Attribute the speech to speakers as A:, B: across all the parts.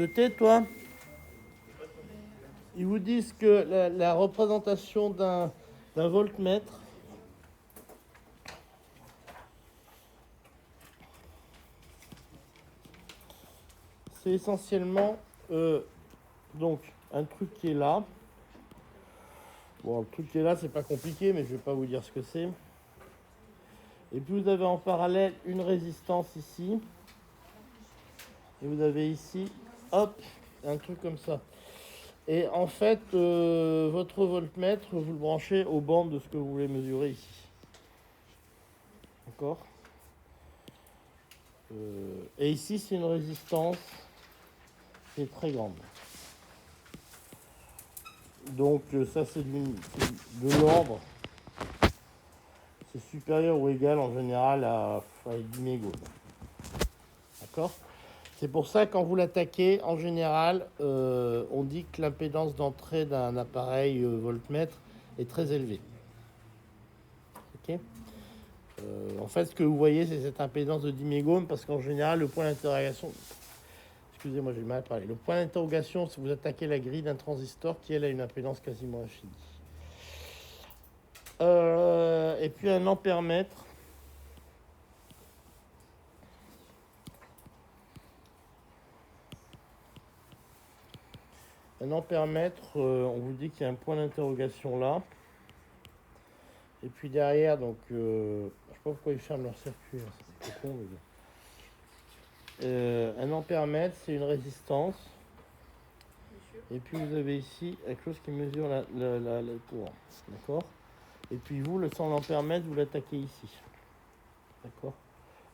A: te tais, toi. Ils vous disent que la représentation d'un voltmètre c'est essentiellement donc un truc qui est là. Bon, le truc qui est là, c'est pas compliqué, mais je vais pas vous dire ce que c'est. Et puis vous avez en parallèle une résistance ici. Et vous avez ici, hop, un truc comme ça. Et en fait, votre voltmètre, vous le branchez aux bandes de ce que vous voulez mesurer ici. D'accord ? Et ici, c'est une résistance qui est très grande. Donc ça, c'est de l'ordre. C'est supérieur ou égal en général à 10 mégaules. D'accord ? C'est pour ça quand vous l'attaquez, en général, on dit que l'impédance d'entrée d'un appareil voltmètre est très élevée. Ok ? En fait, ce que vous voyez, c'est cette impédance de 10 mégohms, parce qu'en général, le point d'interrogation... Excusez-moi, j'ai mal à parler. Le point d'interrogation, c'est vous attaquez la grille d'un transistor qui, elle, a une impédance quasiment infinie. Et puis un ampèremètre. Un ampèremètre, on vous dit qu'il y a un point d'interrogation là. Et puis derrière, donc, je ne sais pas pourquoi ils ferment leur circuit, hein, c'est con, mais bon. Un ampèremètre, c'est une résistance. Et puis vous avez ici quelque chose qui mesure le courant. D'accord ? Et puis vous, le 100 ampèremètre, vous l'attaquez ici. D'accord ?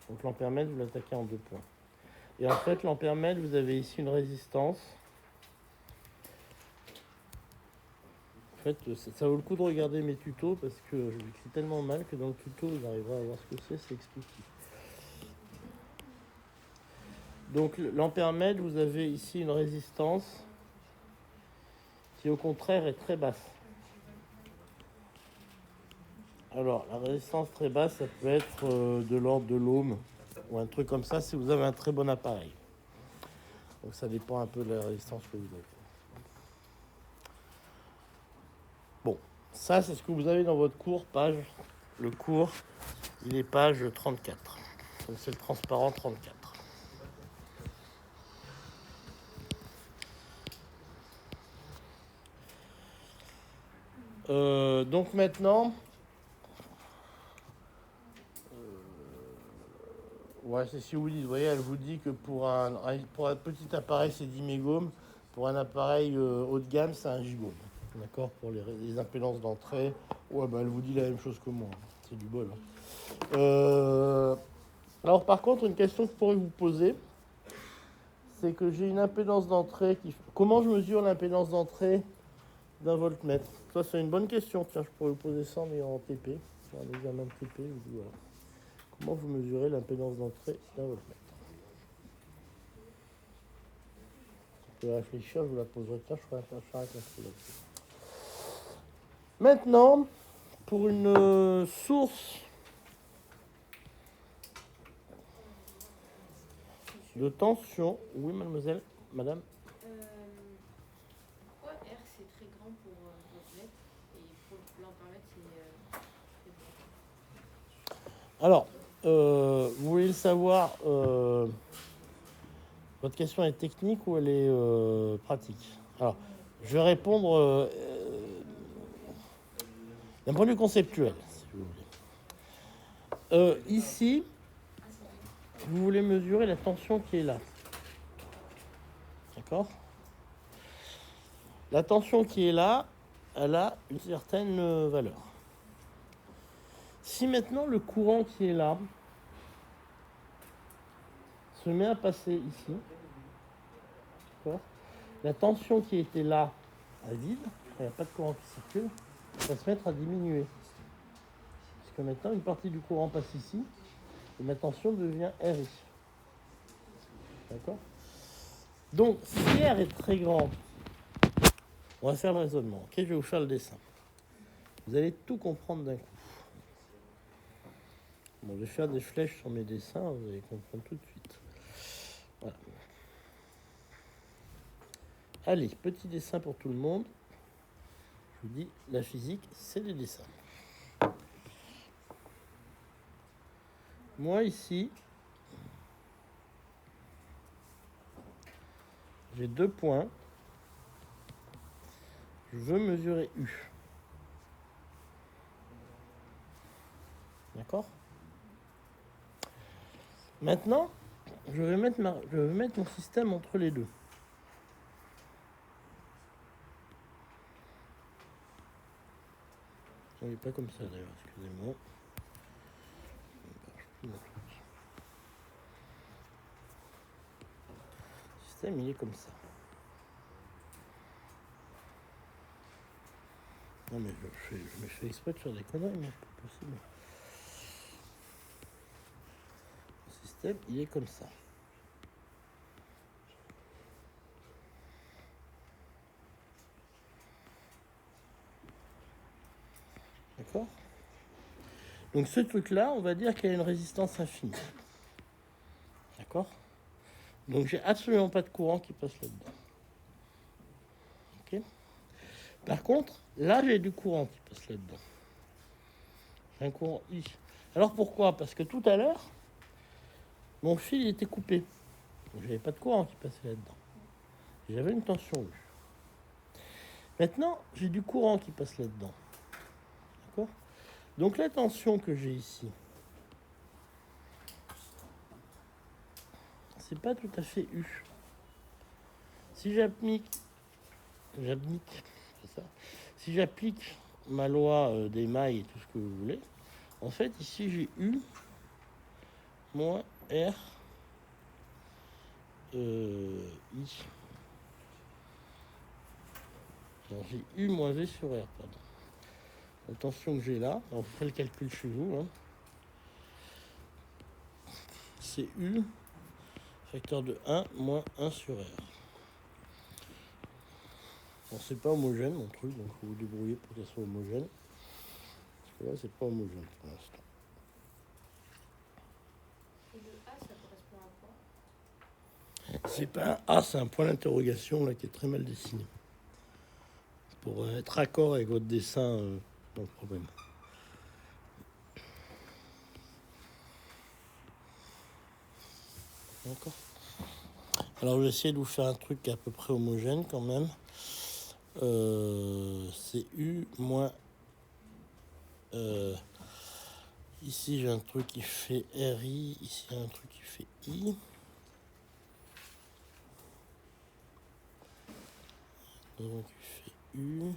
A: Donc l'ampèremètre, vous l'attaquez en 2 points. Et en fait, l'ampèremètre, vous avez ici une résistance. En fait, ça vaut le coup de regarder mes tutos parce que je l'écris tellement mal que dans le tuto, vous arriverez à voir ce que c'est expliqué. Donc l'ampèremètre, vous avez ici une résistance qui au contraire est très basse. Alors la résistance très basse, ça peut être de l'ordre de l'ohm ou un truc comme ça si vous avez un très bon appareil. Donc ça dépend un peu de la résistance que vous avez. Bon, ça c'est ce que vous avez dans votre cours, le cours, il est page 34. Donc c'est le transparent 34. Donc maintenant, ouais, c'est si vous dites, vous voyez, elle vous dit que pour un petit appareil, c'est 10 mégohms. Pour un appareil haut de gamme, c'est 1 gigohms. D'accord ? Pour les impédances d'entrée. Ouais, bah elle vous dit la même chose que moi. C'est du bol. Alors par contre, une question que je pourrais vous poser, c'est que j'ai une impédance d'entrée qui... Comment je mesure l'impédance d'entrée d'un voltmètre ? Ça, c'est une bonne question. Tiens, je pourrais vous poser ça, mais en TP. Sur un examen de TP, je vous dis voilà. Comment vous mesurez l'impédance d'entrée d'un voltmètre ? Je vais réfléchir, je vous la poserai. Tiens, je ferai un chat avec là-dessus. Maintenant, pour une source de tension... Oui, mademoiselle, madame.
B: Pourquoi R c'est très grand pour voltmètre et pour l'ampèremètre c'est très grand?
A: Alors, vous voulez le savoir, votre question est technique ou elle est pratique ? Alors, je vais répondre d'un point de vue conceptuel, si vous voulez. Ici, vous voulez mesurer la tension qui est là. D'accord ? La tension qui est là, elle a une certaine valeur. Si maintenant le courant qui est là se met à passer ici, d'accord ? La tension qui était là à vide, il n'y a pas de courant qui circule, va se mettre à diminuer. Parce que maintenant, une partie du courant passe ici, et ma tension devient RI. D'accord ? Donc, si R est très grand, on va faire le raisonnement. Ok, je vais vous faire le dessin. Vous allez tout comprendre d'un coup. Bon, je vais faire des flèches sur mes dessins, vous allez comprendre tout de suite. Voilà. Allez, petit dessin pour tout le monde. Je vous dis, la physique, c'est les dessins. Moi, ici, j'ai 2 points. Je veux mesurer U. D'accord? Maintenant, je vais mettre mon système entre les deux. Il n'est pas comme ça d'ailleurs, excusez-moi. Le système, il est comme ça. Non mais je me fais exprès de faire des conneries, mais c'est pas possible. Le système, il est comme ça. D'accord? Donc ce truc-là, on va dire qu'il y a une résistance infinie. D'accord? Donc j'ai absolument pas de courant qui passe là-dedans. Ok? Par contre, là j'ai du courant qui passe là-dedans. J'ai un courant I. Alors pourquoi? Parce que tout à l'heure, mon fil était coupé. Donc j'avais pas de courant qui passait là-dedans. J'avais une tension U. Maintenant, j'ai du courant qui passe là-dedans. D'accord? Donc la tension que j'ai ici, c'est pas tout à fait U. Si j'applique, c'est ça. Si j'applique ma loi des mailles et tout ce que vous voulez, en fait ici j'ai U moins R I. Non, j'ai U moins V sur R, pardon. La tension que j'ai là, on fait le calcul chez vous, hein, c'est U facteur de 1 moins 1 sur R. Bon, c'est pas homogène mon truc, donc il faut vous débrouiller pour que ça soit homogène. Parce que là, c'est pas homogène pour l'instant.
B: Et le A, ça correspond à quoi?
A: C'est pas un A, c'est un point d'interrogation là qui est très mal dessiné. Pour être raccord avec votre dessin, pas de problème. D'accord. Alors je vais essayer de vous faire un truc à peu près homogène quand même. C'est U moins... ici j'ai un truc qui fait RI, ici j'ai un truc qui fait I. Donc il fait U.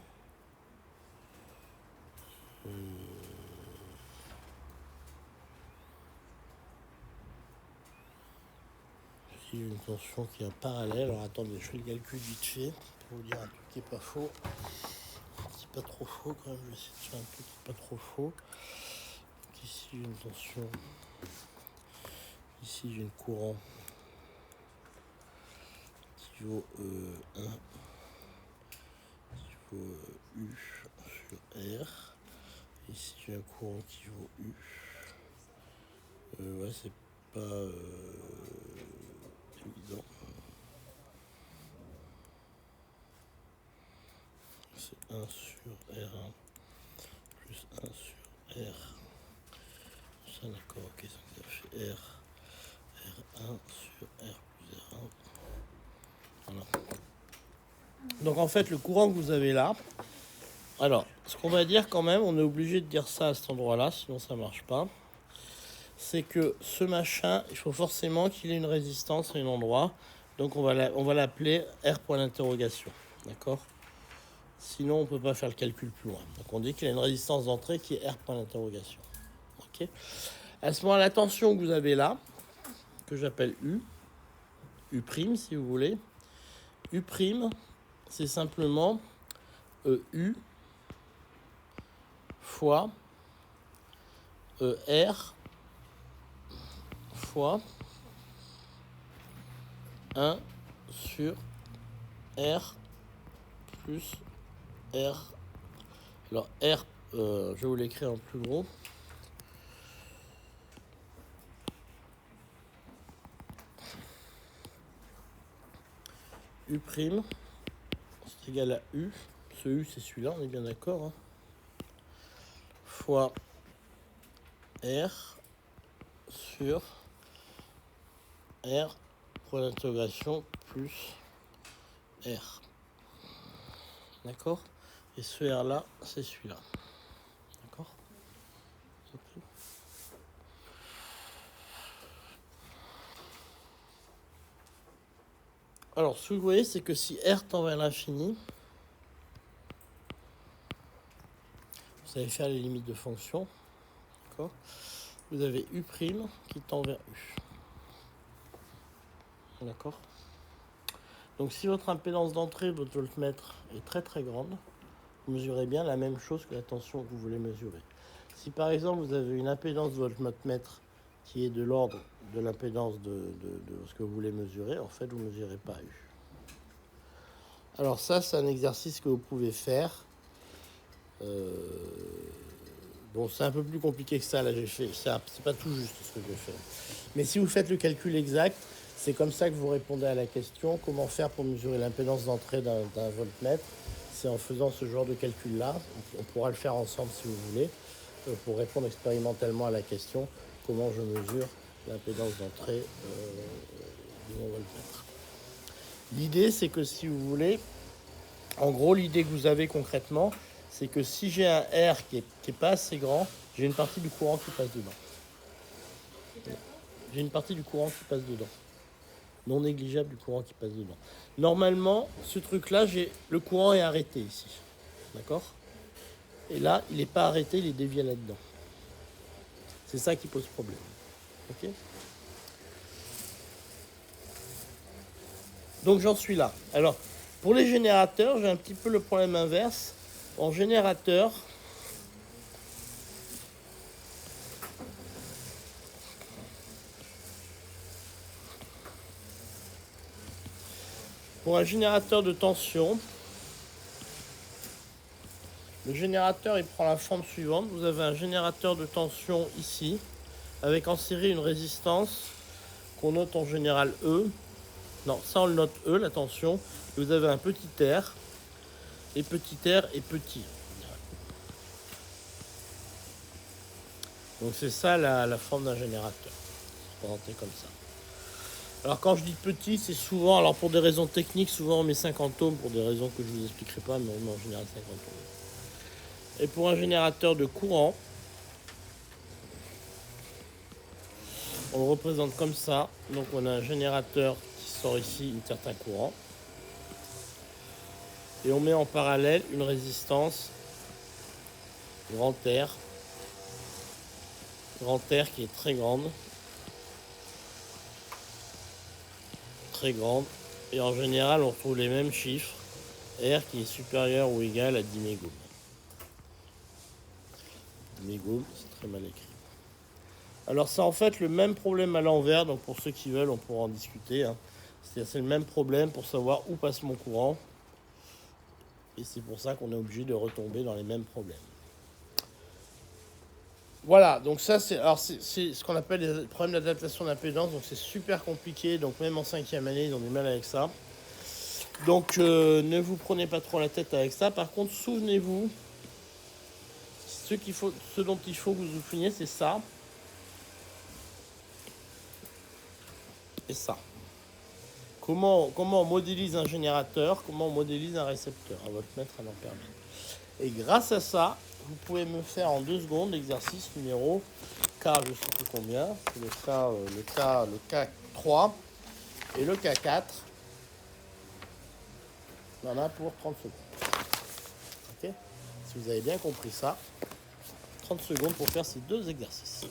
A: Ici j'ai une tension qui est en parallèle. Alors attendez, je fais le calcul vite fait pour vous dire un truc qui est pas faux. C'est pas trop faux quand même, je vais essayer de faire un truc qui est pas trop faux. Donc ici j'ai une tension. Ici j'ai un courant qui vaut 1, qui vaut U sur R. Ici j'ai un courant qui vaut U. Ouais, c'est pas évident. C'est 1 sur R1 plus 1 sur R. Ça d'accord, ok, ça fait R. R1 sur R plus R1. Voilà. Donc en fait, le courant que vous avez là, alors, ce qu'on va dire quand même, on est obligé de dire ça à cet endroit-là, sinon ça marche pas. C'est que ce machin, il faut forcément qu'il ait une résistance à un endroit. Donc on va l'appeler R point d'interrogation. D'accord? Sinon, on ne peut pas faire le calcul plus loin. Donc on dit qu'il a une résistance d'entrée qui est R point d'interrogation. Ok? À ce moment, la tension que vous avez là, que j'appelle U, U' si vous voulez, U', c'est simplement U fois R fois 1 sur R plus R. Alors R, je vais vous l'écrire en plus gros. U', c'est égal à U. Ce U, c'est celui-là, on est bien d'accord. Hein, fois R sur R, point d'interrogation, plus R. D'accord? Et ce R là, c'est celui-là. D'accord? Okay. Alors, ce que vous voyez, c'est que si R tend vers l'infini, vous allez faire les limites de fonction. D'accord? Vous avez U' qui tend vers U. D'accord? Donc, si votre impédance d'entrée de votre voltmètre est très très grande, vous mesurez bien la même chose que la tension que vous voulez mesurer. Si par exemple vous avez une impédance de votre voltmètre qui est de l'ordre de l'impédance de ce que vous voulez mesurer, en fait vous ne mesurez pas U. Alors ça, c'est un exercice que vous pouvez faire. Bon, c'est un peu plus compliqué que ça, là j'ai fait. C'est pas tout juste ce que je fais. Mais si vous faites le calcul exact, c'est comme ça que vous répondez à la question. Comment faire pour mesurer l'impédance d'entrée d'un voltmètre? C'est en faisant ce genre de calcul-là. On pourra le faire ensemble si vous voulez, pour répondre expérimentalement à la question comment je mesure l'impédance d'entrée de mon voltmètre. L'idée, c'est que si vous voulez, en gros, l'idée que vous avez concrètement, c'est que si j'ai un R qui est pas assez grand, j'ai une partie du courant qui passe dedans. J'ai une partie du courant qui passe dedans. Non négligeable du courant qui passe dedans. Normalement, ce truc-là, le courant est arrêté ici. D'accord? Et là, il n'est pas arrêté, il est dévié là-dedans. C'est ça qui pose problème. Ok? Donc j'en suis là. Alors, pour les générateurs, j'ai un petit peu le problème inverse. En générateur, pour un générateur de tension, le générateur il prend la forme suivante. Vous avez un générateur de tension ici, avec en série une résistance qu'on note en général E. Non, ça on le note E, la tension. Et vous avez un petit R, et petit r et petit. Donc c'est ça la forme d'un générateur. C'est présenté comme ça. Alors quand je dis petit, c'est souvent, alors pour des raisons techniques, souvent on met 50 ohms pour des raisons que je ne vous expliquerai pas, mais on met en général 50 ohms. Et pour un générateur de courant, on le représente comme ça. Donc on a un générateur qui sort ici un certain courant. Et on met en parallèle une résistance grand R qui est très grande. Très grande. Et en général, on retrouve les mêmes chiffres. R qui est supérieur ou égal à 10 mégooms. 10 mégooms, c'est très mal écrit. Alors c'est en fait le même problème à l'envers, donc pour ceux qui veulent, on pourra en discuter. Hein. C'est le même problème pour savoir où passe mon courant. Et c'est pour ça qu'on est obligé de retomber dans les mêmes problèmes. Voilà, donc ça c'est ce qu'on appelle les problèmes d'adaptation d'impédance, donc c'est super compliqué, donc même en 5e année ils ont du mal avec ça. Donc ne vous prenez pas trop la tête avec ça. Par contre, souvenez-vous, ce dont il faut que vous vous souveniez, c'est ça et ça. Comment on modélise un générateur, comment on modélise un récepteur, un voltmètre, un ampèremètre. Et grâce à ça, vous pouvez me faire en 2 secondes l'exercice numéro K, je ne sais plus combien, c'est le K3 et le K4. On en a pour 30 secondes. Ok? Si vous avez bien compris ça, 30 secondes pour faire ces 2 exercices.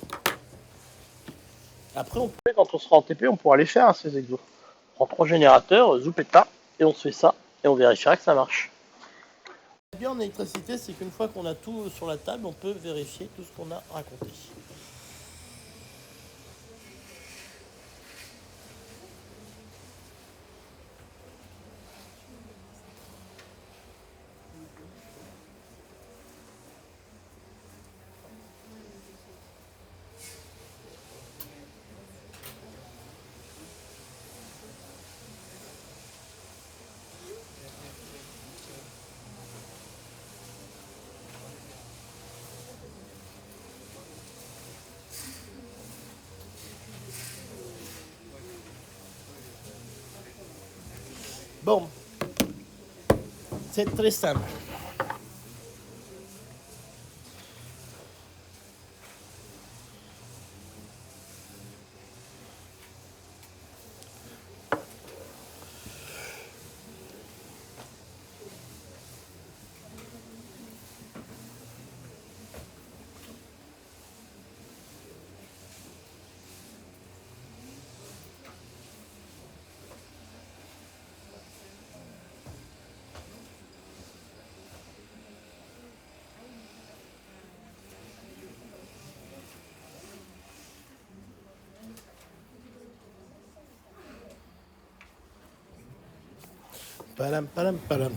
A: Après, quand on sera en TP, on pourra les faire, hein, ces exos. On prend 3 générateurs, zoupeta, et on se fait ça, et on vérifiera que ça marche. Ce qui est bien en électricité, c'est qu'une fois qu'on a tout sur la table, on peut vérifier tout ce qu'on a raconté. Bon, c'est très simple. Palam, palam, palam.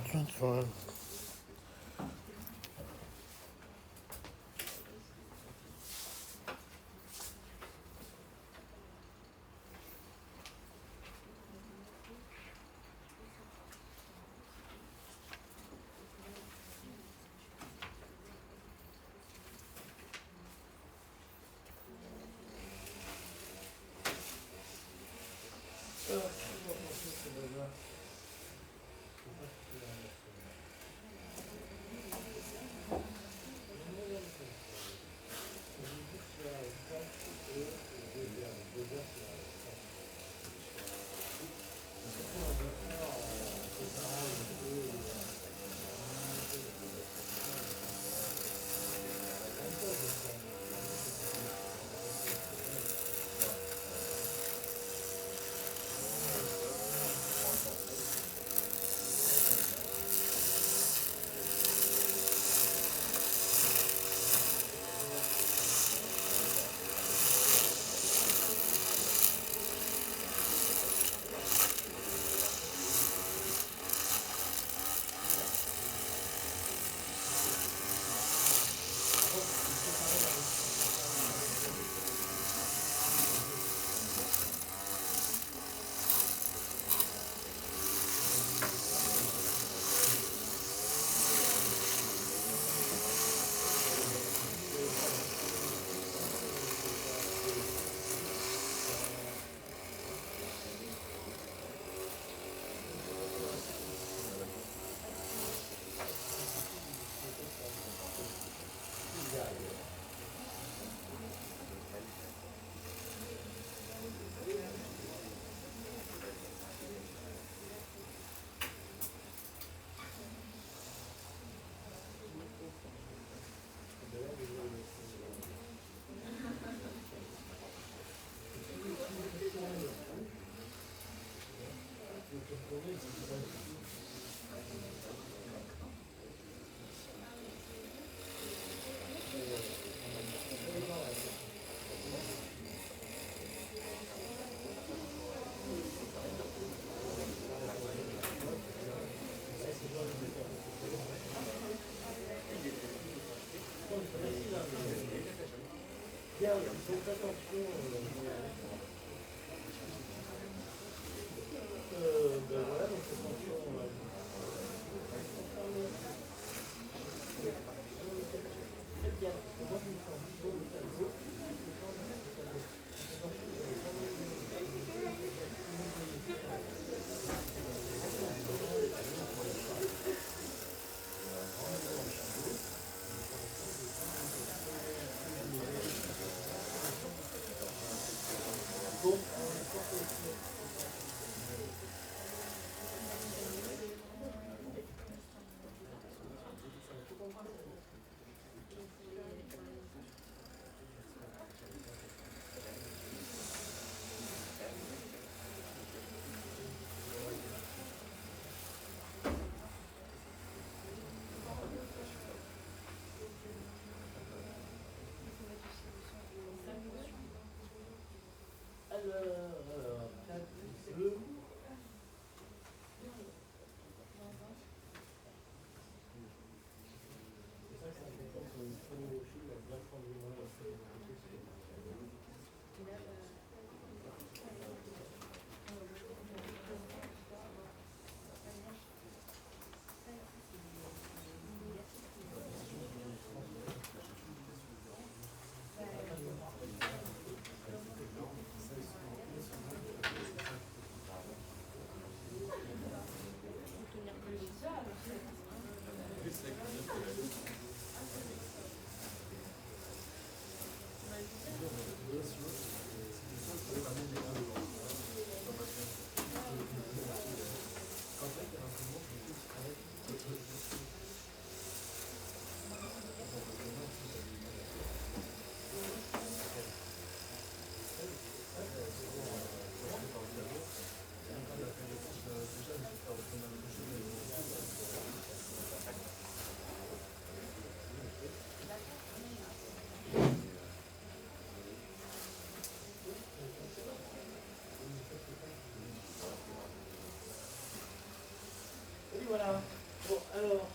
A: voilà. Bon, alors.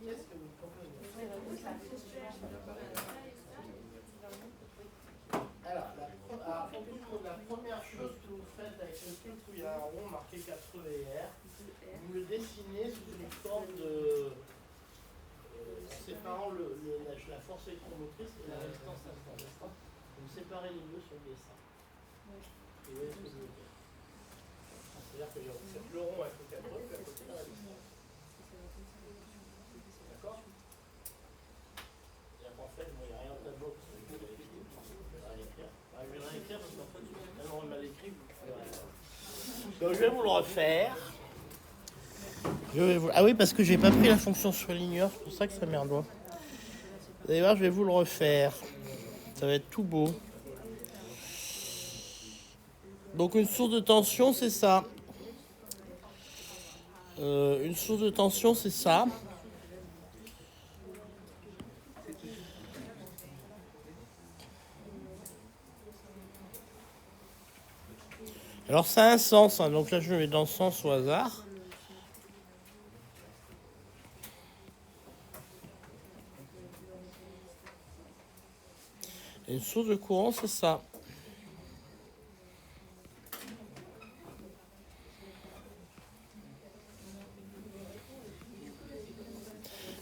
A: Qu'est-ce que vous proposez? Alors, la première chose que vous faites avec le truc où il y a un rond marqué 80R, vous le dessinez sous une forme de. En séparant la force électromotrice et la résistance incandescente. Vous séparez les deux sur le dessin. Et vous voyez ce que je veux dire. C'est-à-dire que vous faites le rond avec le 80 et puis à côté la résistance. D'accord? C'est-à-dire qu'en fait, il n'y a rien au tableau parce que je vais l'écrire. Je vais l'écrire parce qu'en fait, c'est tellement mal écrit que vous ne pouvez rien. Donc je vais vous le refaire. Ah oui, parce que j'ai pas pris la fonction surligneur, c'est pour ça que ça merdoit. Vous allez voir, je vais vous le refaire. Ça va être tout beau. Donc une source de tension, c'est ça. Une source de tension, c'est ça. Alors ça a un sens, hein. Donc là je mets dans le sens au hasard. Et une source de courant, c'est ça.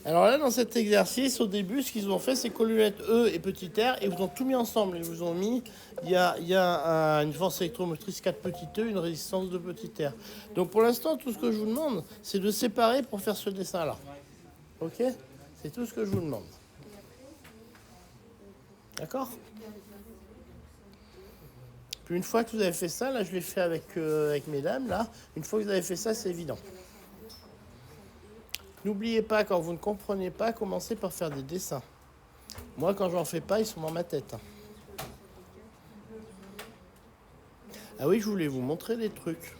A: Alors là, dans cet exercice, au début, ce qu'ils ont fait, c'est qu'au lieu d'être E et petit r, ils vous ont tout mis ensemble. Ils vous ont mis, il y a une force électromotrice 4 petit e, une résistance de petit r. Donc pour l'instant, tout ce que je vous demande, c'est de séparer pour faire ce dessin-là. Ok? C'est tout ce que je vous demande. D'accord? Puis une fois que vous avez fait ça, là je l'ai fait avec mesdames, là, une fois que vous avez fait ça, c'est évident. N'oubliez pas, quand vous ne comprenez pas, commencez par faire des dessins. Moi, quand j'en fais pas, ils sont dans ma tête. Ah oui, je voulais vous montrer des trucs.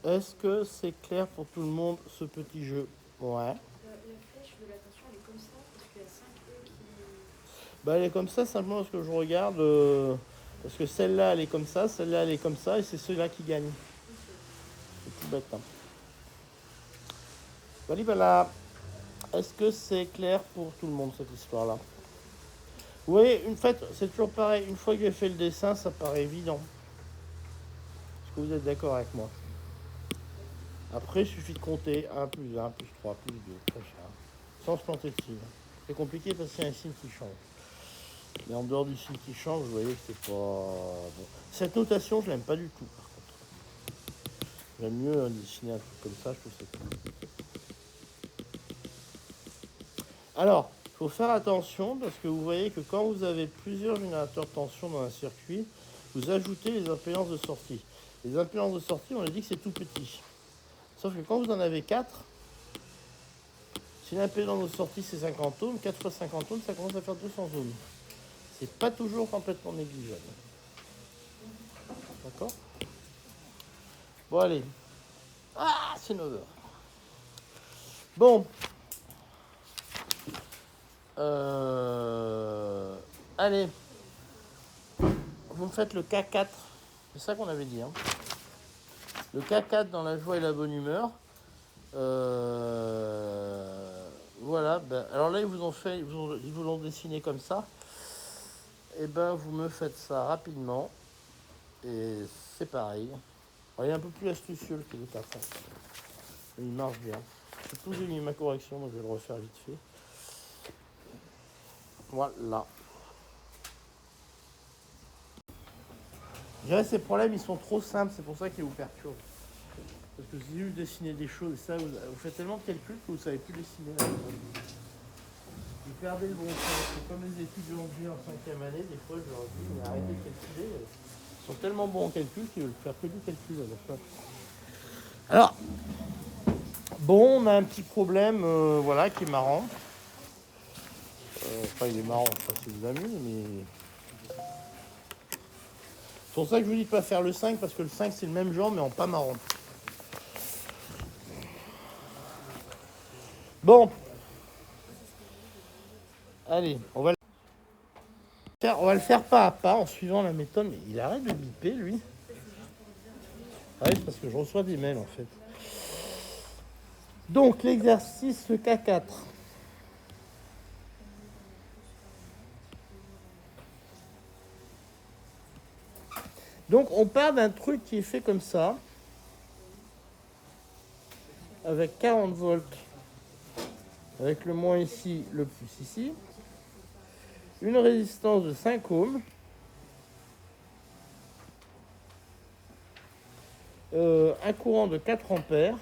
A: Est-ce que c'est clair pour tout le monde, ce petit jeu? Ouais.
B: La flèche de l'attention, elle est comme ça, parce qu'il y a 5 E qui.
A: Bah, elle est comme ça, simplement parce que je regarde. Parce que celle-là, elle est comme ça, celle-là, elle est comme ça, et c'est ceux-là qui gagnent. C'est tout bête. Hein. Voilà. Est-ce que c'est clair pour tout le monde, cette histoire-là? Oui, en fait, c'est toujours pareil. Une fois que j'ai fait le dessin, ça paraît évident. Est-ce que vous êtes d'accord avec moi? Après, il suffit de compter 1 plus 1 plus 3 plus 2, sans se planter de signe. C'est compliqué parce qu'il y a un signe qui change. Mais en dehors du signe qui change, vous voyez que c'est pas bon. Cette notation, je l'aime pas du tout, par contre. J'aime mieux dessiner un truc comme ça, je trouve que c'est cool. Alors, il faut faire attention parce que vous voyez que quand vous avez plusieurs générateurs de tension dans un circuit, vous ajoutez les impédances de sortie. Les impédances de sortie, on a dit que c'est tout petit. Sauf que quand vous en avez 4, si l'impédance de sortie c'est 50 ohms, 4 fois 50 ohms, ça commence à faire 200 ohms. C'est pas toujours complètement négligeable. D'accord? Bon, allez. Ah, c'est 9 heures. Bon. Allez. Vous me faites le K4. C'est ça qu'on avait dit. Hein. Le K4 dans la joie et la bonne humeur. Voilà. Ben, alors là, ils vous l'ont dessiné comme ça. Et ben, vous me faites ça rapidement. Et c'est pareil. Alors, il est un peu plus astucieux que le K4. Il marche bien. J'ai tout mis ma correction, donc je vais le refaire vite fait. Voilà. Je dirais ces problèmes, ils sont trop simples, c'est pour ça qu'ils vous perturbent. Parce que si vous dessinez des choses, ça, vous faites tellement de calculs que vous ne savez plus dessiner. Vous perdez le bon sens. C'est comme les étudiants que j'ai en 5e année, des fois je leur dis, mais arrêtez de calculer. Ils sont tellement bons en calcul qu'ils veulent faire que du calcul à la fin. Alors, bon, on a un petit problème voilà, qui est marrant. Enfin, il est marrant, ça c'est vous amuse, mais... C'est pour ça que je vous dis de pas faire le 5, parce que le 5 c'est le même genre, mais en pas marrant. Bon, allez, on va le faire pas à pas en suivant la méthode. Mais il arrête de biper, lui. Ah oui, c'est parce que je reçois des mails, en fait. Donc, l'exercice K4. Donc, on part d'un truc qui est fait comme ça, avec 40 volts, avec le moins ici, le plus ici, une résistance de 5 ohms, un courant de 4 ampères.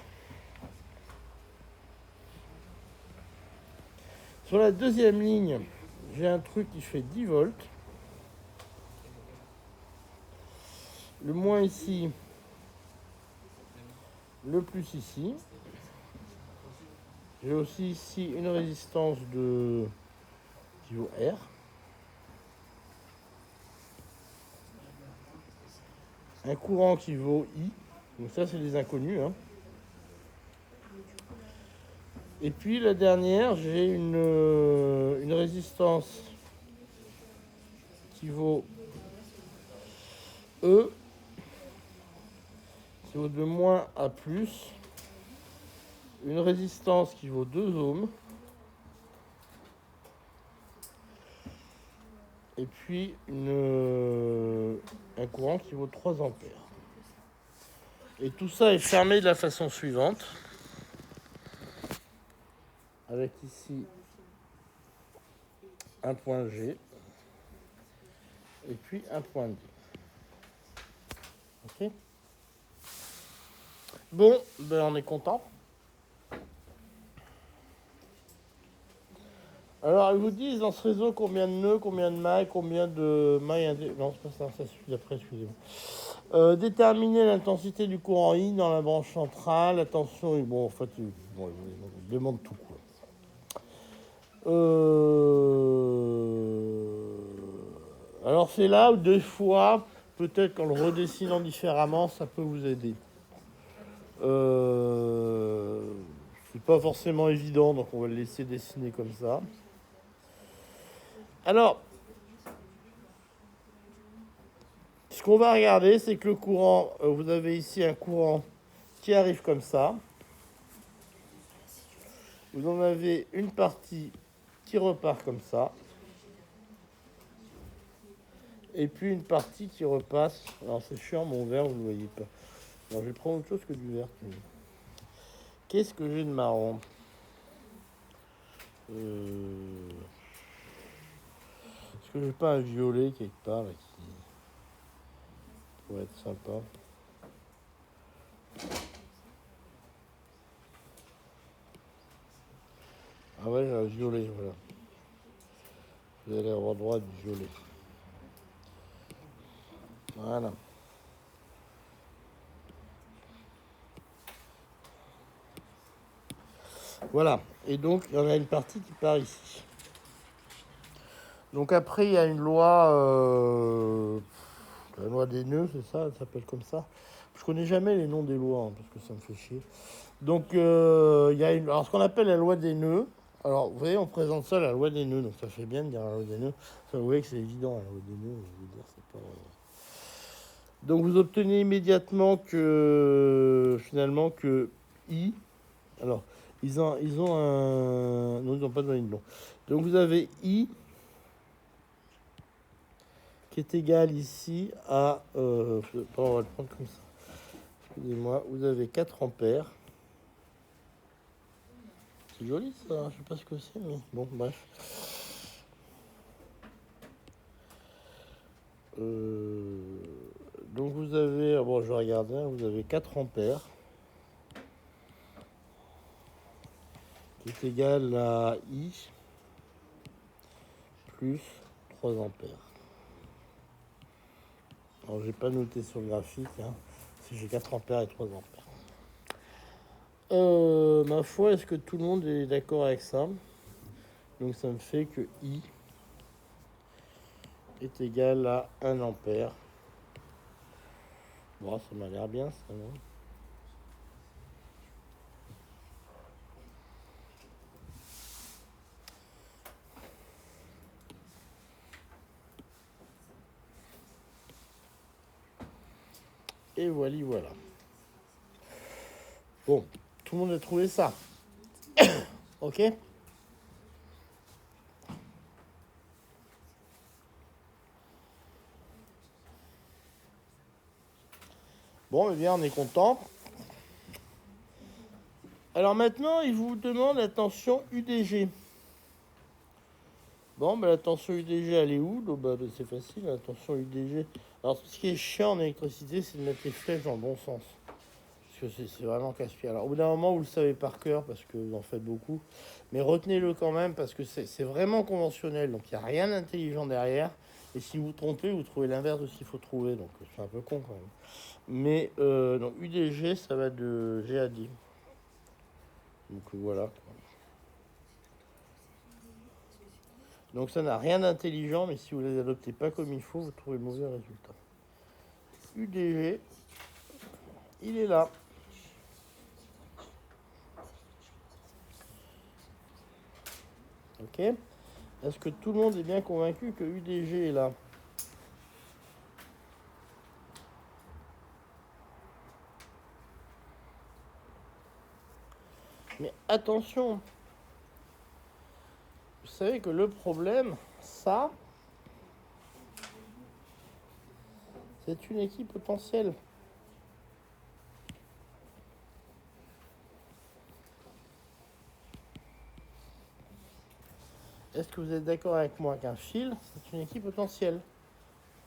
A: Sur la deuxième ligne, j'ai un truc qui fait 10 volts. Le moins ici, le plus ici. J'ai aussi ici une résistance qui vaut R. Un courant qui vaut I. Donc ça, c'est des inconnus. Hein. Et puis la dernière, j'ai une résistance qui vaut E, qui vaut de moins à plus, une résistance qui vaut 2 ohms, et puis un courant qui vaut 3 ampères. Et tout ça est fermé de la façon suivante, avec ici un point G, et puis un point D. Ok. Bon, ben on est content. Alors, ils vous disent dans ce réseau combien de nœuds, combien de mailles, combien de mailles... Non, c'est pas ça, ça suit après, excusez-moi. Déterminer l'intensité du courant I dans la branche centrale. La tension, bon, en fait, ils demandent tout, quoi. Alors, c'est là où, des fois, peut-être qu'en le redessinant différemment, ça peut vous aider. C'est pas forcément évident, donc on va le laisser dessiner comme ça. Alors, ce qu'on va regarder, c'est que le courant, vous avez ici un courant qui arrive comme ça. Vous en avez une partie qui repart comme ça. Et puis une partie qui repasse. Alors c'est chiant, mon verre, vous ne le voyez pas. Alors je vais prendre autre chose que du vert. Qu'est-ce que j'ai de marron? Est-ce que j'ai pas un violet quelque part là, qui pourrait être sympa? Ah ouais, j'ai un violet, voilà. Vous allez avoir droit à du violet. Voilà. Voilà. Et donc, il y en a une partie qui part ici. Donc après, il y a une loi... la loi des nœuds, c'est ça? Elle s'appelle comme ça. Je connais jamais les noms des lois, hein, parce que ça me fait chier. Donc, il y a alors, ce qu'on appelle la loi des nœuds. Alors, vous voyez, on présente ça, la loi des nœuds. Donc, ça fait bien de dire la loi des nœuds. Ça, vous voyez que c'est évident, la loi des nœuds. Je veux dire, c'est pas... Donc, vous obtenez immédiatement que, finalement, que I... Alors, ils ont un... Non, ils n'ont pas donné de nom. Donc, vous avez I qui est égal ici à... on va le prendre comme ça. Excusez-moi, vous avez 4 ampères. C'est joli ça, je sais pas ce que c'est, mais bon, bref. Donc vous avez, bon je vais regarder, vous avez 4 ampères qui est égal à I plus 3 ampères. Alors j'ai pas noté sur le graphique, hein, si j'ai 4 ampères et 3 ampères. Ma foi, est-ce que tout le monde est d'accord avec ça? Donc ça me fait que I est égal à 1 ampère. Bon, ça m'a l'air bien ça, non? Et voilà. Bon, tout le monde a trouvé ça. Ok. Bon, eh bien, on est content. Alors maintenant, il vous demande la tension UDG. Bon, la tension UDG, elle est où? Donc, c'est facile, la tension UDG. Alors, ce qui est chiant en électricité, c'est de mettre les flèches dans le bon sens. Parce que c'est vraiment casse-pied. Alors, au bout d'un moment, vous le savez par cœur, parce que vous en faites beaucoup. Mais retenez-le quand même, parce que c'est vraiment conventionnel. Donc, il n'y a rien d'intelligent derrière. Et si vous vous trompez, vous trouvez l'inverse de ce qu'il faut trouver. Donc, c'est un peu con quand même. Mais, donc, UDG, ça va de G à D. Donc, voilà. Donc ça n'a rien d'intelligent, mais si vous ne les adoptez pas comme il faut, vous trouvez le mauvais résultat. UDG, il est là. Ok. Est-ce que tout le monde est bien convaincu que UDG est là? Mais attention, vous savez que le problème, ça, c'est une équipotentielle. Est-ce que vous êtes d'accord avec moi qu'un fil, c'est une équipotentielle?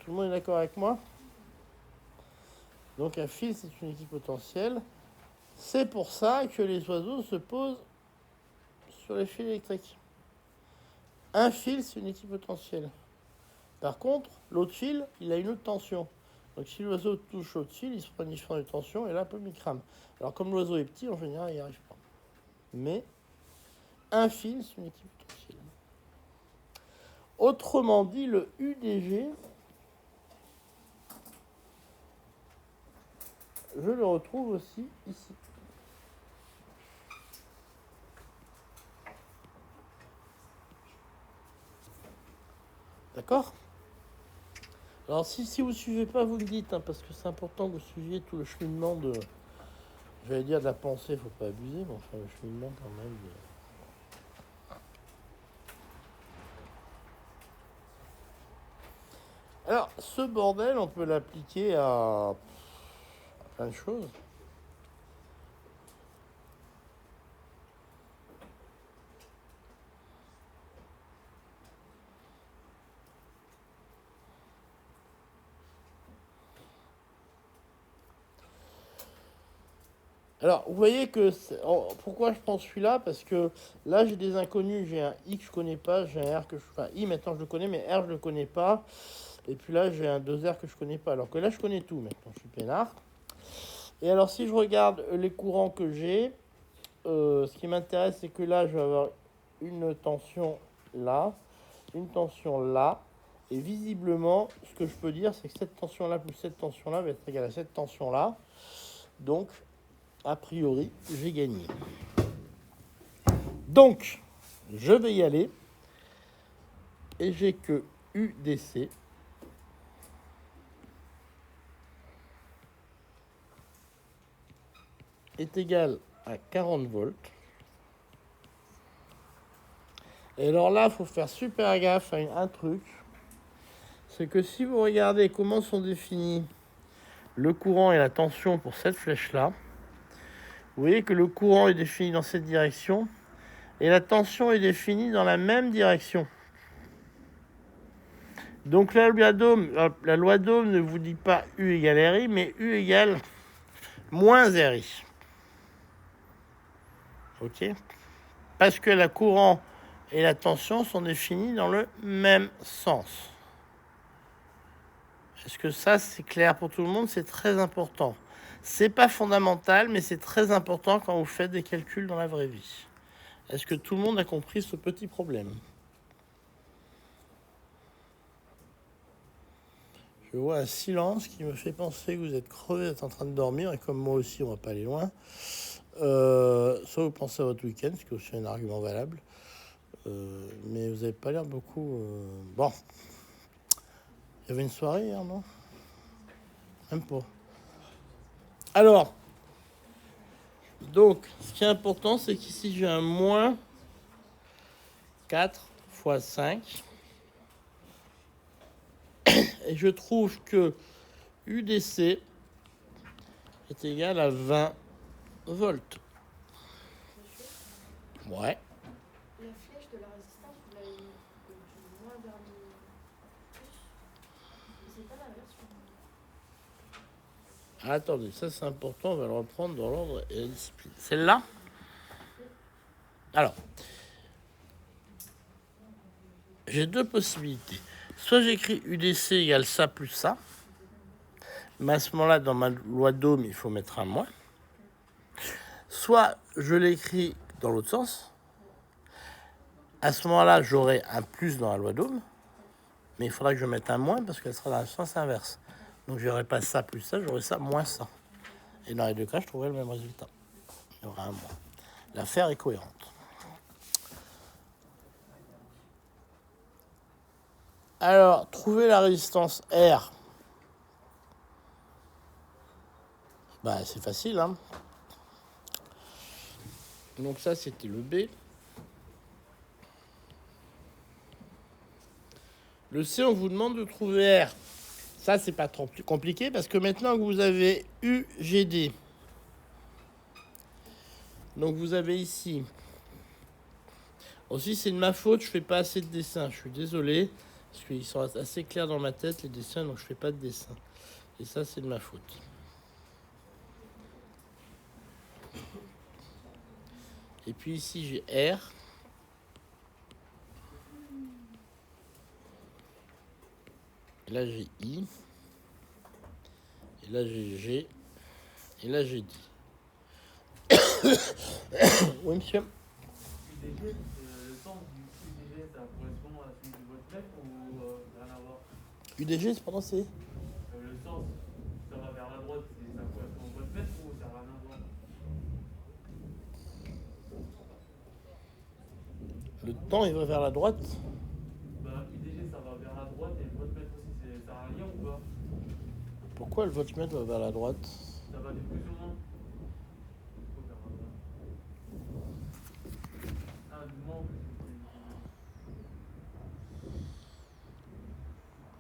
A: Tout le monde est d'accord avec moi? Donc un fil, c'est une équipotentielle. C'est pour ça que les oiseaux se posent sur les fils électriques. Un fil, c'est une équipotentielle. Par contre, l'autre fil, il a une autre tension. Donc si l'oiseau touche l'autre fil, il se prend une différence de tension et là, peu il crame. Alors comme l'oiseau est petit, en général, il n'y arrive pas. Mais un fil, c'est une équipotentielle. Autrement dit, le UDG, je le retrouve aussi ici. D'accord? Alors si vous ne suivez pas, vous le dites, parce que c'est important que vous suiviez tout le cheminement de... J'allais dire de la pensée, il ne faut pas abuser, mais enfin le cheminement quand même... Alors, ce bordel, on peut l'appliquer à plein de choses. Alors, vous voyez que... pourquoi je prends celui-là? Parce que là, j'ai des inconnus. J'ai un I que je connais pas, j'ai un R que je... Enfin, I, maintenant, je le connais, mais R, je le connais pas. Et puis là, j'ai un 2R que je connais pas. Alors que là, je connais tout maintenant. Je suis peinard. Et alors, si je regarde les courants que j'ai, ce qui m'intéresse, c'est que là, je vais avoir une tension là, une tension là. Et visiblement, ce que je peux dire, c'est que cette tension-là plus cette tension-là va être égale à cette tension-là. Donc, a priori, j'ai gagné. Donc, je vais y aller. Et j'ai que UDC est égal à 40 volts. Et alors là, il faut faire super gaffe à un truc. C'est que si vous regardez comment sont définis le courant et la tension pour cette flèche-là, vous voyez que le courant est défini dans cette direction et la tension est définie dans la même direction. Donc la loi d'Ohm ne vous dit pas U égale RI, mais U égale moins RI. Ok? Parce que le courant et la tension sont définis dans le même sens. Est-ce que ça, c'est clair pour tout le monde? C'est très important. C'est pas fondamental, mais c'est très important quand vous faites des calculs dans la vraie vie. Est-ce que tout le monde a compris ce petit problème? Je vois un silence qui me fait penser que vous êtes crevés, vous êtes en train de dormir, et comme moi aussi, on va pas aller loin. Soit vous pensez à votre week-end, ce qui est aussi un argument valable. Mais vous n'avez pas l'air beaucoup... Bon. Il y avait une soirée hier, non? Même pas. Alors, donc, ce qui est important, c'est qu'ici, j'ai un moins 4 fois 5. Et je trouve que UDC est égal à 20 volts. Ouais.
B: La flèche de la résistance, vous l'avez mis du moins vers le plus. C'est pas l'inverse.
A: Attendez, ça c'est important, on va le reprendre dans l'ordre et la discipline. Celle-là. Alors, j'ai deux possibilités. Soit j'écris UDC égale ça plus ça, mais à ce moment-là, dans ma loi d'Ohm, il faut mettre un moins. Soit je l'écris dans l'autre sens. À ce moment-là, j'aurai un plus dans la loi d'Ohm, mais il faudra que je mette un moins parce qu'elle sera dans le sens inverse. Donc je n'aurai pas ça plus ça, j'aurai ça moins ça. Et dans les deux cas, je trouverai le même résultat. Il y aura un moins. L'affaire est cohérente. Alors, trouver la résistance R. Bah, c'est facile, hein. Donc ça, c'était le B. Le C, on vous demande de trouver R. Ça, c'est pas trop plus compliqué parce que maintenant que vous avez UGD, donc vous avez ici. Aussi, c'est de ma faute, je fais pas assez de dessins. Je suis désolé parce qu'ils sont assez clairs dans ma tête les dessins, donc je fais pas de dessin. Et ça, c'est de ma faute. Et puis ici, j'ai R. Et là, j'ai I. Et là, j'ai G. Et là, j'ai D. Oui, monsieur.
C: UDG, le sens du UDG, ça correspond à celui du voltmètre ou rien à voir?
A: UDG, cependant, c'est.
C: Le sens, ça va vers la droite, ça correspond au voltmètre ou ça n'a rien à voir?
A: Le temps, il va vers la droite.
C: Bah, UDG, ça va vers la droite et le voltmètre aussi, ça a un lien ou pas?
A: Pourquoi le voltmètre va vers la droite?
C: Ça va de plus ou moins? Ah, du moins.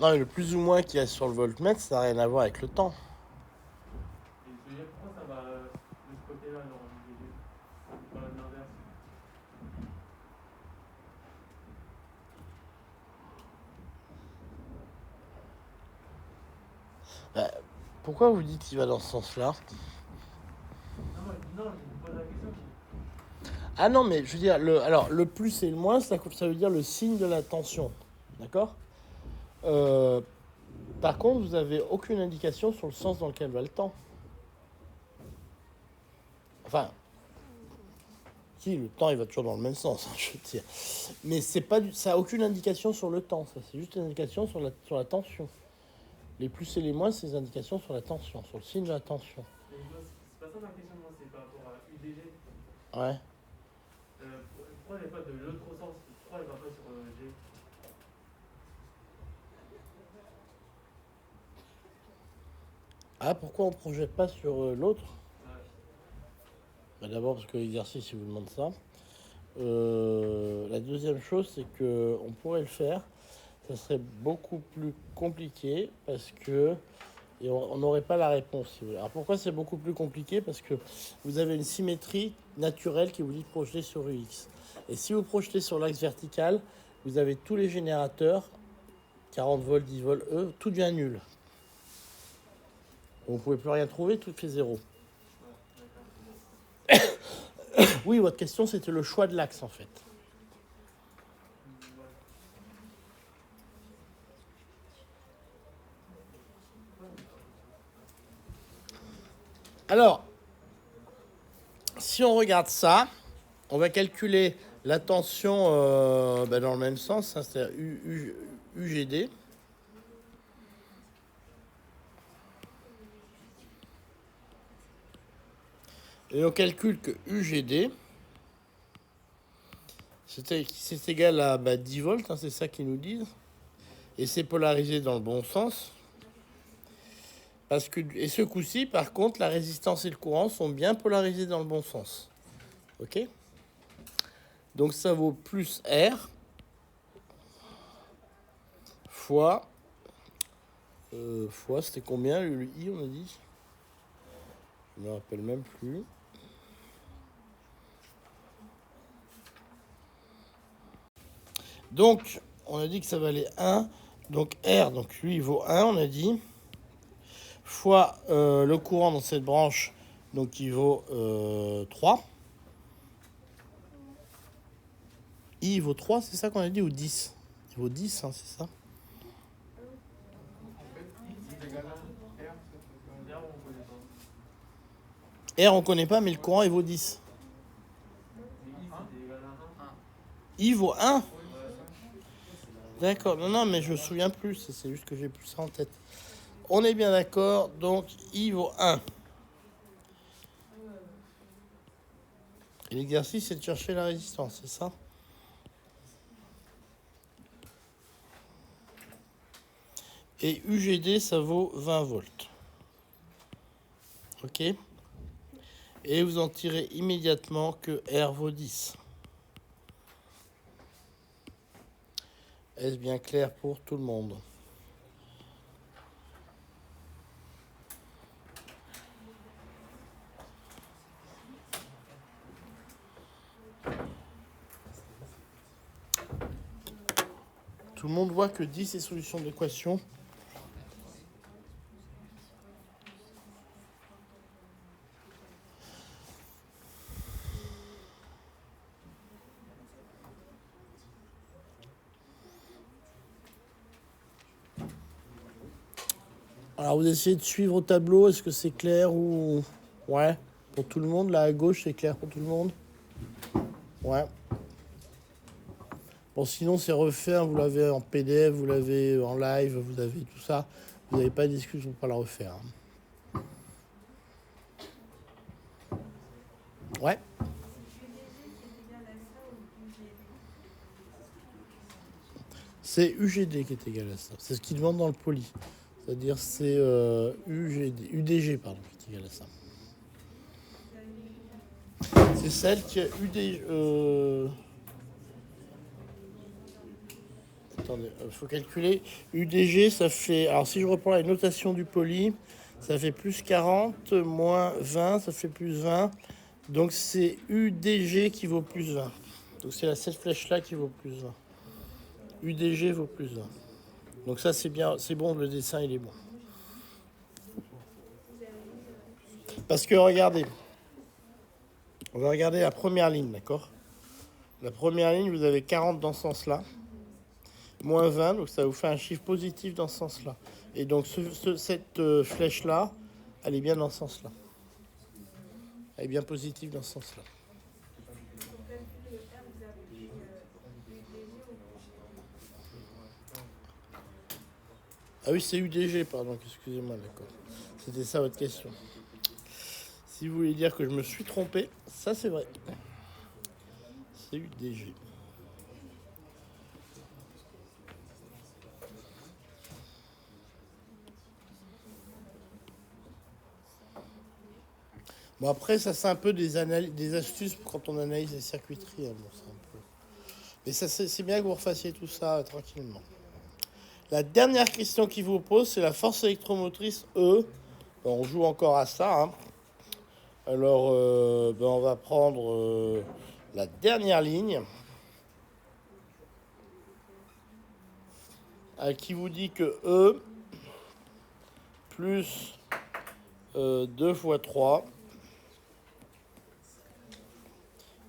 A: Non, mais le plus ou moins qu'il y a sur le voltmètre, ça n'a rien à voir avec le temps.
C: Et je veux dire, pourquoi ça va de ce côté-là, alors, UDG? Pas l'inverse.
A: Pourquoi vous dites qu'il va dans ce sens-là?
C: Non, je vous pose la question.
A: Ah non, mais je veux dire, alors, le plus et le moins, ça veut dire le signe de la tension. D'accord. Par contre, vous n'avez aucune indication sur le sens dans lequel va le temps. Enfin, si, le temps, il va toujours dans le même sens, hein, je veux dire. Mais ça n'a aucune indication sur le temps, ça. C'est juste une indication sur la tension. Les plus et les moins, c'est des indications sur la tension, sur le signe de la tension.
C: C'est pas ça ma question, moi, c'est par rapport à UDG.
A: Ouais.
C: Pourquoi elle n'est pas de l'autre sens? Pourquoi elle ne va pas sur G?
A: Ah, pourquoi on ne projette pas sur l'autre?
C: Ouais.
A: Bah, d'abord parce que l'exercice, il vous demande ça. La deuxième chose, c'est qu'on pourrait le faire. Ça serait beaucoup plus compliqué parce que et on n'aurait pas la réponse. Si vous voulez. Alors pourquoi c'est beaucoup plus compliqué? Parce que vous avez une symétrie naturelle qui vous dit de projeter sur UX. Et si vous projetez sur l'axe vertical, vous avez tous les générateurs, 40 volts, 10 volts, tout devient nul. Donc vous ne pouvez plus rien trouver, tout fait zéro. Oui, votre question, c'était le choix de l'axe, en fait. Alors, si on regarde ça, on va calculer la tension dans le même sens, hein, c'est-à-dire UGD. Et on calcule que UGD, c'est égal à 10 volts, hein, c'est ça qu'ils nous disent. Et c'est polarisé dans le bon sens. Parce que, et ce coup-ci, par contre, la résistance et le courant sont bien polarisés dans le bon sens. Ok? Donc ça vaut plus R fois... fois, c'était combien le I, on a dit? Je ne me rappelle même plus. Donc, on a dit que ça valait 1. Donc R, donc lui, il vaut 1, on a dit. Fois le courant dans cette branche, donc il vaut 3. I, il vaut 3, c'est ça qu'on a dit, ou 10? Il vaut 10, hein, c'est ça?
C: En fait, I c'est égal à R, c'est R, on connaît pas.
A: R, on connaît pas, mais le courant, il vaut 10.
C: Mais I c'était égal à 1.
A: I vaut 1?
C: Ouais.
A: D'accord, non, mais je me souviens plus, c'est juste que j'ai plus ça en tête. On est bien d'accord, donc I vaut 1. Et l'exercice, c'est de chercher la résistance, c'est ça? Et UGD, ça vaut 20 volts. Ok? Et vous en tirez immédiatement que R vaut 10. Est-ce bien clair pour tout le monde? Tout le monde voit que 10 est solution d'équation. Alors vous essayez de suivre au tableau, est-ce que c'est clair ou... Ouais, pour tout le monde, là à gauche, c'est clair pour tout le monde? Ouais. Bon, sinon c'est refait, hein, vous l'avez en PDF, vous l'avez en live, vous avez tout ça. Vous n'avez pas de discussion pour pas la refaire. Hein. Ouais. C'est UGD qui est égal à ça. C'est ce qu'ils demandent dans le poly. C'est-à-dire c'est UDG pardon, qui est égal à ça. C'est celle qui a UDG... Attendez, il faut calculer. UDG, ça fait... Alors si je reprends la notation du poly, ça fait plus 40, moins 20, ça fait plus 20. Donc c'est UDG qui vaut plus 20. Donc c'est cette flèche-là qui vaut plus 20. UDG vaut plus 20. Donc ça c'est bien, c'est bon, le dessin il est bon. Parce que regardez, on va regarder la première ligne, d'accord? La première ligne, vous avez 40 dans ce sens-là, moins 20, donc ça vous fait un chiffre positif dans ce sens-là. Et donc cette flèche-là, elle est bien dans ce sens-là. Elle est bien positive dans ce sens-là. Ah oui, c'est UDG, pardon, excusez-moi, d'accord. C'était ça votre question. Si vous voulez dire que je me suis trompé, ça c'est vrai. C'est UDG. Bon après, ça c'est un peu des astuces quand on analyse les circuiteries. Hein, bon, c'est un peu... Mais ça c'est bien que vous refassiez tout ça tranquillement. La dernière question qu'il vous pose, c'est la force électromotrice E. Bon, on joue encore à ça. Hein. Alors, on va prendre la dernière ligne. Qui vous dit que E plus 2 fois 3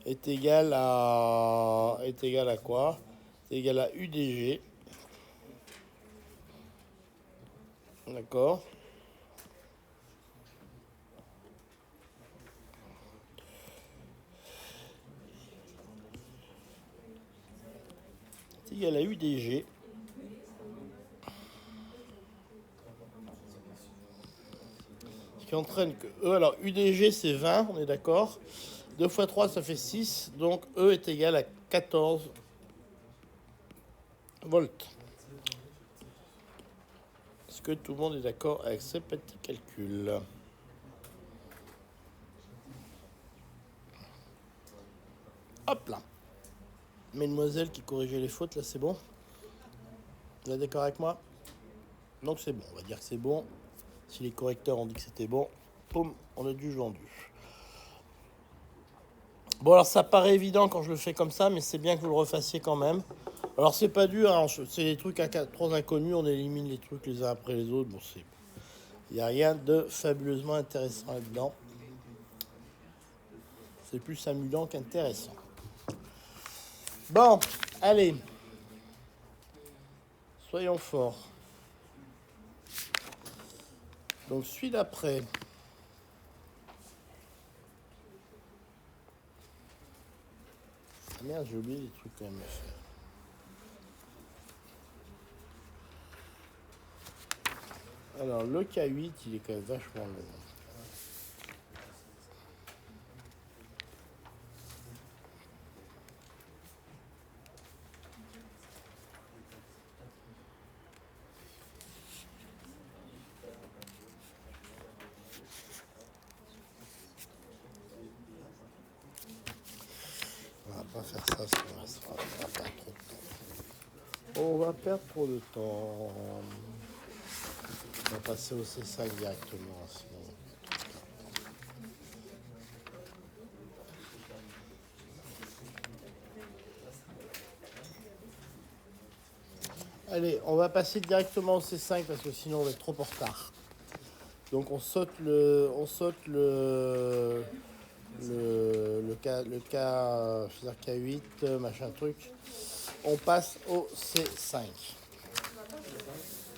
A: est égal à quoi? C'est égal à UDG. D'accord. C'est égal à UDG. Ce qui entraîne que E, alors UDG c'est 20, on est d'accord. 2 fois 3 ça fait 6, donc E est égal à 14 volts. Est-ce que tout le monde est d'accord avec ces petits calculs? Hop là. Mesdemoiselles qui corrigeaient les fautes, là c'est bon? Vous êtes d'accord avec moi? Donc c'est bon, on va dire que c'est bon. Si les correcteurs ont dit que c'était bon, boum, on a du vendu. Bon alors ça paraît évident quand je le fais comme ça, mais c'est bien que vous le refassiez quand même. Alors c'est pas dur, hein, c'est des trucs à 3 inconnus, on élimine les trucs les uns après les autres. Bon, il n'y a rien de fabuleusement intéressant là-dedans. C'est plus amusant qu'intéressant. Bon, allez. Soyons forts. Donc celui d'après. Ah merde, j'ai oublié des trucs quand même à faire. Alors le K8, il est quand même vachement long. On va pas faire ça, sinon on va perdre trop de temps. On va perdre trop de temps. On va passer au C5 directement, sinon. Allez, on va passer directement au C5 parce que sinon on va être trop en retard. Donc on saute le K8, machin truc. On passe au C5.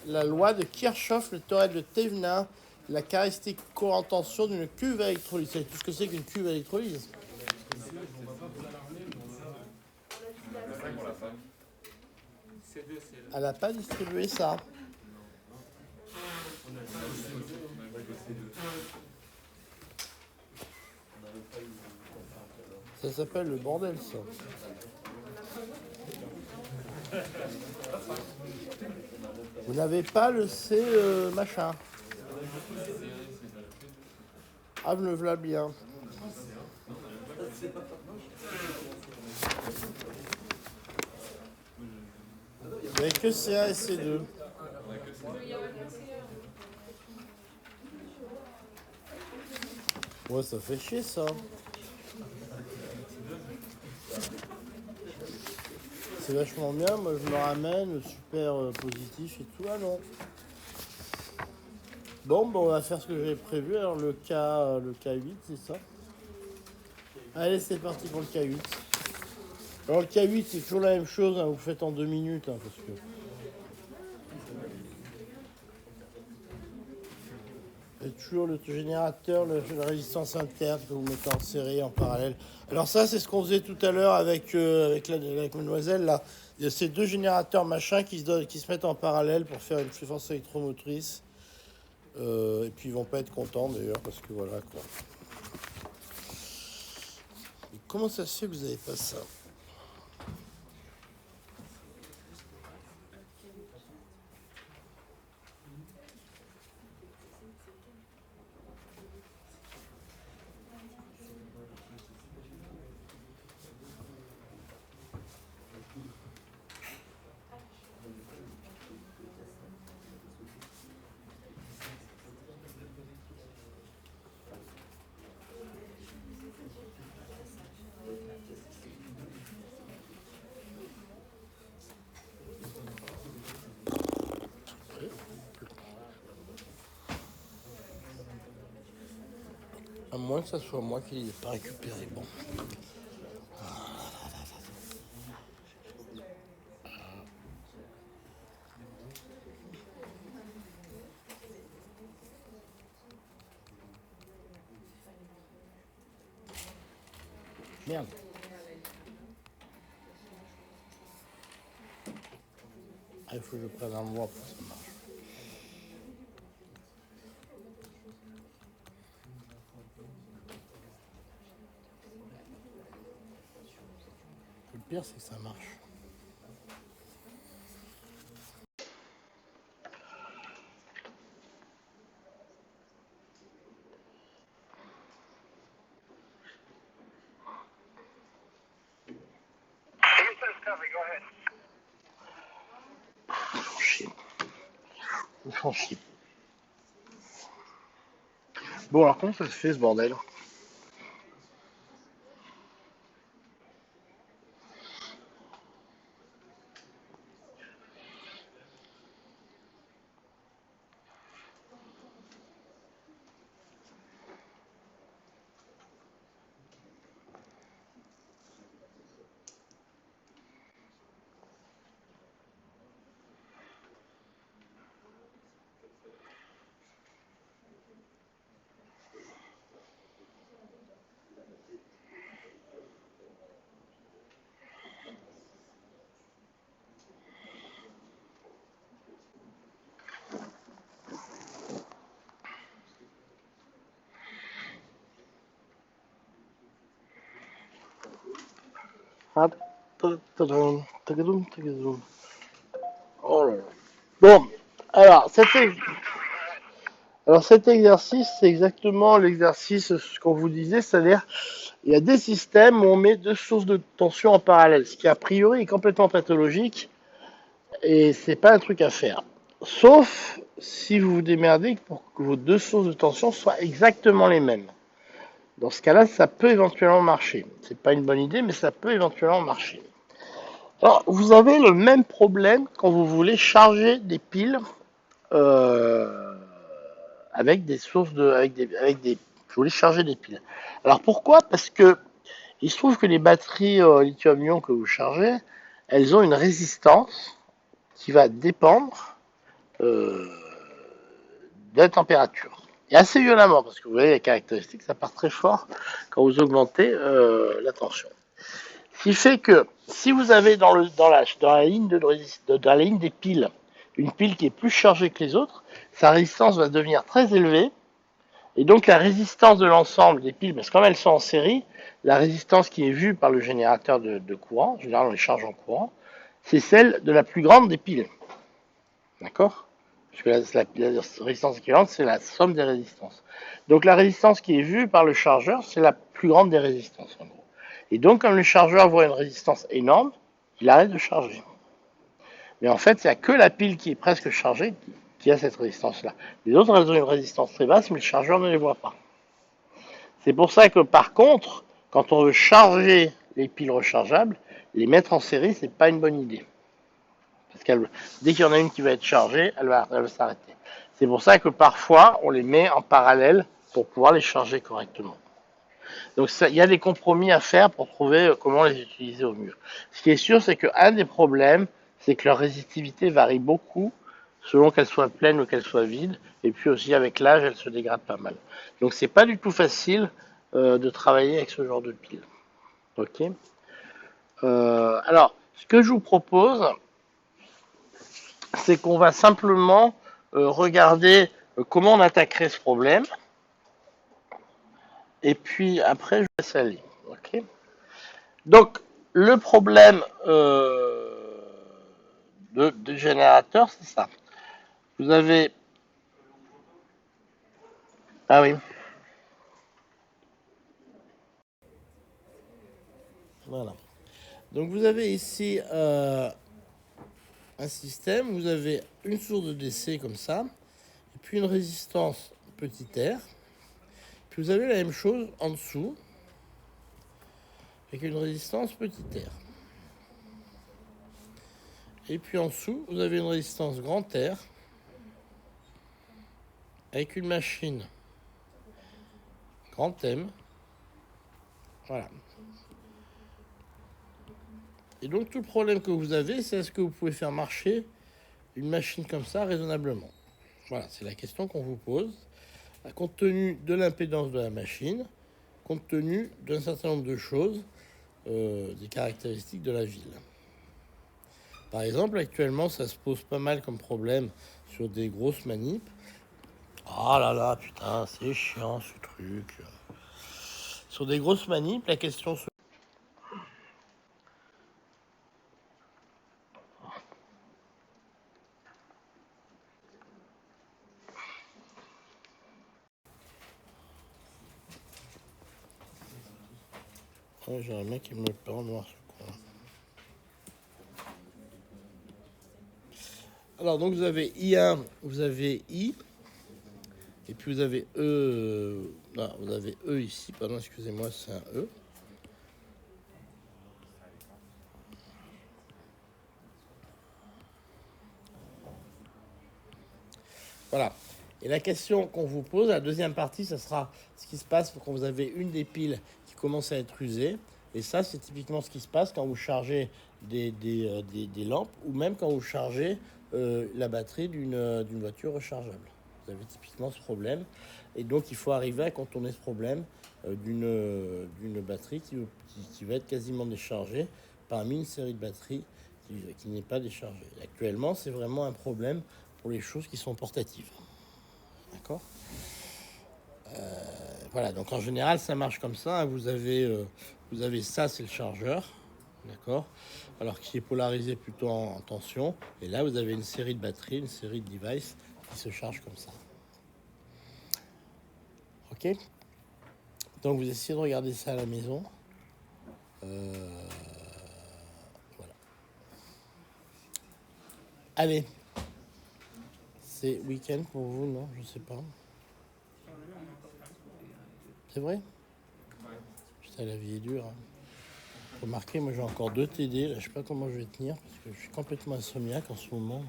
A: La loi de Kirchhoff, le théorème de Thévenin, la caractéristique courant tension d'une cuve à électrolyse. Vous savez tout ce que c'est qu'une cuve à électrolyse? Elle n'a pas distribué ça. Ça s'appelle le bordel, ça. Vous n'avez pas le C machin. Ah, me le voilà bien. Il n'y avait que C1 et C2. Ouais, ça fait chier, ça. C'est vachement bien, moi je me ramène, super positif et tout. Ah non. Bon, on va faire ce que j'avais prévu. Alors le K8, c'est ça. Allez, c'est parti pour le K8. Alors le K8, c'est toujours la même chose, hein, vous le faites en 2 minutes, hein, parce que... Et toujours le générateur, la résistance interne que vous mettez en série, en parallèle. Alors ça, c'est ce qu'on faisait tout à l'heure avec mademoiselle, là. Il y a ces 2 générateurs machin qui se mettent en parallèle pour faire une fréquence électromotrice. Et puis ils vont pas être contents d'ailleurs, parce que voilà, quoi. Et comment ça se fait que vous n'avez pas ça? À moins que ça soit moi qui l'ai pas récupéré. Bon. Merde. Ah, il faut que je prenne un mois pour que ça marche. Le pire, c'est que ça marche. franchi. Bon, alors comment ça se fait ce bordel? Ah, tadam, tagadoum, tagadoum. Oh là là. Bon, alors cet exercice, c'est exactement l'exercice ce qu'on vous disait, c'est-à-dire il y a des systèmes où on met deux sources de tension en parallèle, ce qui a priori est complètement pathologique et c'est pas un truc à faire. Sauf si vous vous démerdez pour que vos deux sources de tension soient exactement les mêmes. Dans ce cas-là, ça peut éventuellement marcher. C'est pas une bonne idée, mais ça peut éventuellement marcher. Alors, vous avez le même problème quand vous voulez charger des piles euh, avec des sources de, avec des, vous voulez charger des piles. Alors pourquoi? Parce que il se trouve que les batteries lithium-ion que vous chargez, elles ont une résistance qui va dépendre euh, de la température. Et assez violemment, parce que vous voyez les caractéristiques, ça part très fort quand vous augmentez la tension. Ce qui fait que si vous avez dans la ligne dans la ligne des piles une pile qui est plus chargée que les autres, sa résistance va devenir très élevée. Et donc la résistance de l'ensemble des piles, parce que comme elles sont en série, la résistance qui est vue par le générateur de courant, en général on les charge en courant, c'est celle de la plus grande des piles. D'accord? Parce que la résistance équivalente, c'est la somme des résistances. Donc la résistance qui est vue par le chargeur, c'est la plus grande des résistances en gros. Et donc comme le chargeur voit une résistance énorme, il arrête de charger. Mais en fait, il n'y a que la pile qui est presque chargée qui a cette résistance-là. Les autres, elles ont une résistance très basse, mais le chargeur ne les voit pas. C'est pour ça que par contre, quand on veut charger les piles rechargeables, les mettre en série, c'est pas une bonne idée. Parce que dès qu'il y en a une qui va être chargée, elle va s'arrêter. C'est pour ça que parfois, on les met en parallèle pour pouvoir les charger correctement. Donc il y a des compromis à faire pour trouver comment les utiliser au mieux. Ce qui est sûr, c'est qu'un des problèmes, c'est que leur résistivité varie beaucoup selon qu'elle soit pleine ou qu'elle soit vide. Et puis aussi avec l'âge, elle se dégrade pas mal. Donc c'est pas du tout facile de travailler avec ce genre de pile. Ok. Alors, ce que je vous propose, c'est qu'on va simplement regarder comment on attaquerait ce problème. Et puis après, je vais aller. Ok. Donc, le problème de générateur, c'est ça. Vous avez. Ah oui. Voilà. Donc, vous avez ici un système. Vous avez une source de DC comme ça. Et puis une résistance petit r. Puis vous avez la même chose en dessous. Avec une résistance petit r. Et puis en dessous, vous avez une résistance grand R. Avec une machine grand M. Voilà. Et donc tout le problème que vous avez, c'est est-ce que vous pouvez faire marcher une machine comme ça raisonnablement? Voilà, c'est la question qu'on vous pose, compte tenu de l'impédance de la machine, compte tenu d'un certain nombre de choses, des caractéristiques de la ville. Par exemple, actuellement, ça se pose pas mal comme problème sur des grosses manips. Ah là là, putain, c'est chiant ce truc. Sur des grosses manips, la question se... Ouais, j'ai un mec qui me met pas en noir ce con. Alors, donc, vous avez I1, vous avez I, et puis vous avez E. Vous avez E ici, pardon, excusez-moi, c'est un E. Voilà. Et la question qu'on vous pose, la deuxième partie, ça sera ce qui se passe quand vous avez une des piles qui commence à être usée. Et ça, c'est typiquement ce qui se passe quand vous chargez des lampes ou même quand vous chargez la batterie d'une voiture rechargeable. Vous avez typiquement ce problème. Et donc, il faut arriver à contourner ce problème d'une batterie qui va être quasiment déchargée parmi une série de batteries qui n'est pas déchargée. Et actuellement, c'est vraiment un problème pour les choses qui sont portatives. D'accord ? Voilà, donc en général, ça marche comme ça. Vous avez ça, c'est le chargeur. D'accord ? Alors qui est polarisé plutôt en tension. Et là, vous avez une série de batteries, une série de devices qui se chargent comme ça. Ok ? Donc vous essayez de regarder ça à la maison. Voilà. Allez. C'est week-end pour vous, non? Je sais pas. C'est vrai? Putain, la vie est dure. Hein. Remarquez, moi j'ai encore 2 TD. Là, je sais pas comment je vais tenir parce que je suis complètement insomniaque en ce moment. Donc...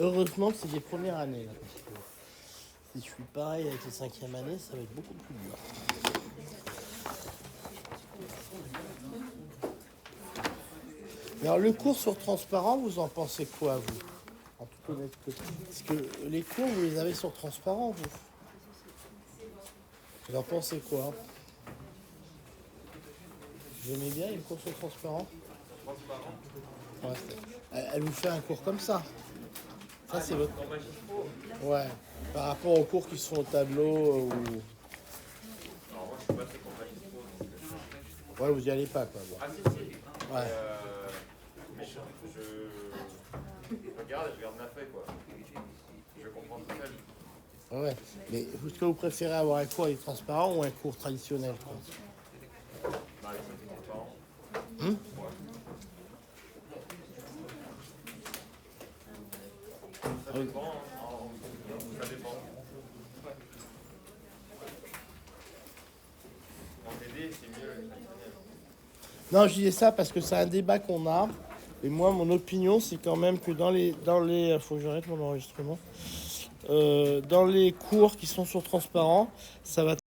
A: Heureusement que c'est des premières années. Là, parce que si je suis pareil avec les 5e années, ça va être beaucoup plus dur. Alors le cours sur transparent, vous en pensez quoi, vous? En toute honnêteté. Parce que les cours, vous les avez sur transparent, vous? Vous en pensez quoi? Vous aimez bien les cours sur transparent? Ouais, elle vous fait un cours comme ça. Ça, c'est votre... Ouais. Par rapport aux cours qui sont au tableau ou...
D: Alors moi je suis pas très pour magistro.
A: Ouais, vous y allez pas, quoi. Bon.
D: Ah si,
A: Ouais.
D: Mais je regarde ma feuille quoi. Je comprends tout seul.
A: Ouais. Mais est-ce que vous préférez avoir un cours avec transparent ou un cours traditionnel, quoi?
D: Bah les trucs transparents.
A: Ouais.
D: Ça dépend, hein. Ça dépend. En TD, c'est mieux le traditionnel.
A: Non, je disais ça parce que c'est un débat qu'on a. Et moi, mon opinion, c'est quand même que dans les faut que j'arrête mon enregistrement. Dans les cours qui sont sur transparent, ça va